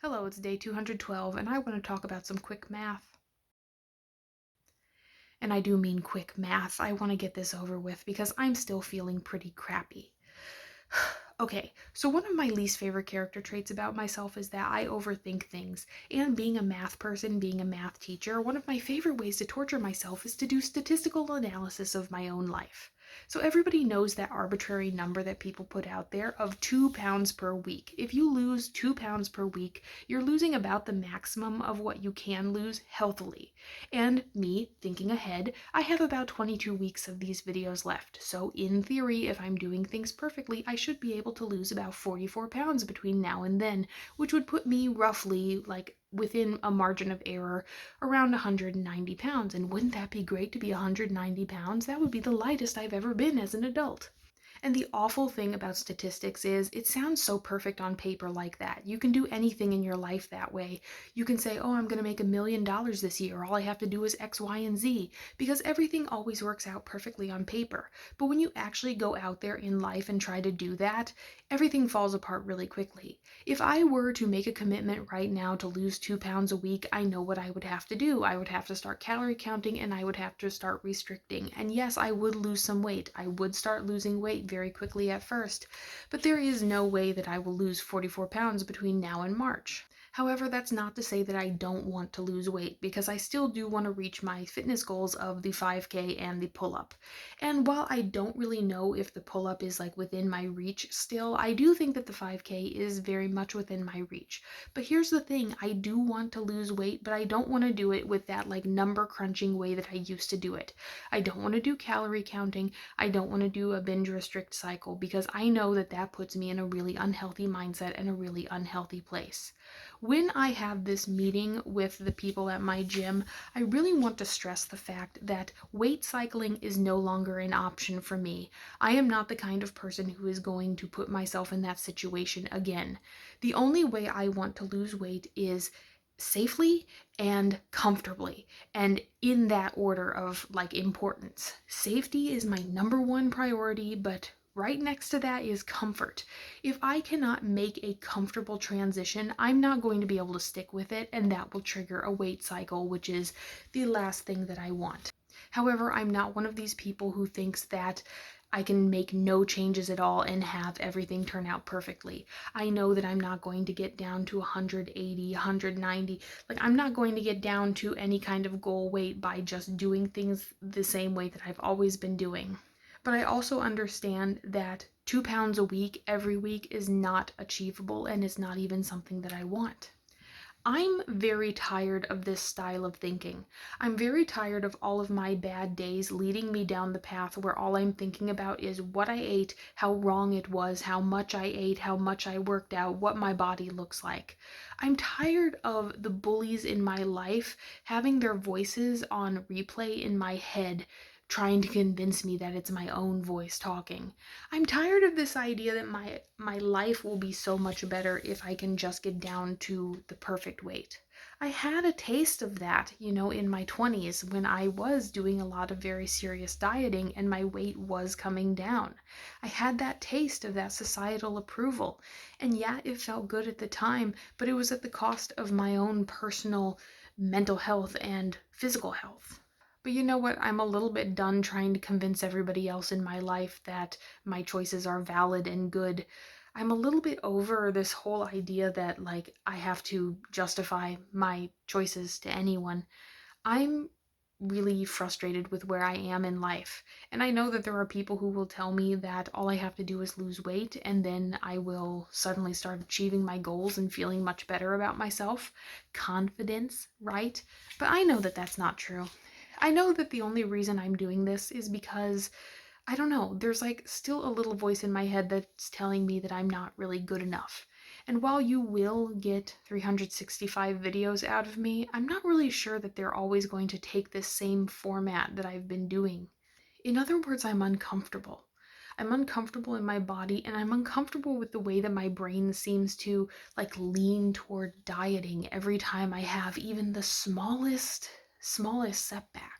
Hello, it's day 212, and I want to talk about some quick math. And I do mean quick math. I want to get this over with because I'm still feeling pretty crappy. Okay, so one of my least favorite character traits about myself is that I overthink things. And being a math person, being a math teacher, one of my favorite ways to torture myself is to do statistical analysis of my own life. So everybody knows that arbitrary number that people put out there of 2 pounds per week. If you lose 2 pounds per week, you're losing about the maximum of what you can lose healthily. And me, thinking ahead, I have about 22 weeks of these videos left. So in theory, if I'm doing things perfectly, I should be able to lose about 44 pounds between now and then, which would put me roughly within a margin of error around 190 pounds. And wouldn't that be great to be 190 pounds? That would be the lightest I've ever been as an adult. And the awful thing about statistics is it sounds so perfect on paper like that. You can do anything in your life that way. You can say, oh, I'm going to make $1,000,000 this year. All I have to do is X, Y, and Z, because everything always works out perfectly on paper. But when you actually go out there in life and try to do that, everything falls apart really quickly. If I were to make a commitment right now to lose 2 pounds a week, I know what I would have to do. I would have to start calorie counting and I would have to start restricting. And yes, I would lose some weight. I would start losing weight very quickly at first, but there is no way that I will lose 44 pounds between now and March. However, that's not to say that I don't want to lose weight, because I still do want to reach my fitness goals of the 5K and the pull-up. And while I don't really know if the pull-up is within my reach still, I do think that the 5K is very much within my reach. But here's the thing, I do want to lose weight, but I don't want to do it with that number crunching way that I used to do it. I don't want to do calorie counting. I don't want to do a binge restrict cycle, because I know that that puts me in a really unhealthy mindset and a really unhealthy place. When I have this meeting with the people at my gym, I really want to stress the fact that weight cycling is no longer an option for me. I am not the kind of person who is going to put myself in that situation again. The only way I want to lose weight is safely and comfortably, and in that order of importance. Safety is my number one priority, but right next to that is comfort. If I cannot make a comfortable transition, I'm not going to be able to stick with it, and that will trigger a weight cycle, which is the last thing that I want. However, I'm not one of these people who thinks that I can make no changes at all and have everything turn out perfectly. I know that I'm not going to get down to 180, 190. I'm not going to get down to any kind of goal weight by just doing things the same way that I've always been doing. But I also understand that 2 pounds a week every week is not achievable, and it's not even something that I want. I'm very tired of this style of thinking. I'm very tired of all of my bad days leading me down the path where all I'm thinking about is what I ate, how wrong it was, how much I ate, how much I worked out, what my body looks like. I'm tired of the bullies in my life having their voices on replay in my head, trying to convince me that it's my own voice talking. I'm tired of this idea that my life will be so much better if I can just get down to the perfect weight. I had a taste of that, in my 20s when I was doing a lot of very serious dieting and my weight was coming down. I had that taste of that societal approval. And yeah, it felt good at the time, but it was at the cost of my own personal mental health and physical health. But you know what? I'm a little bit done trying to convince everybody else in my life that my choices are valid and good. I'm a little bit over this whole idea that I have to justify my choices to anyone. I'm really frustrated with where I am in life. And I know that there are people who will tell me that all I have to do is lose weight and then I will suddenly start achieving my goals and feeling much better about myself. Confidence, right? But I know that that's not true. I know that the only reason I'm doing this is because, I don't know, there's still a little voice in my head that's telling me that I'm not really good enough. And while you will get 365 videos out of me, I'm not really sure that they're always going to take this same format that I've been doing. In other words, I'm uncomfortable. I'm uncomfortable in my body, and I'm uncomfortable with the way that my brain seems to lean toward dieting every time I have even the smallest setback.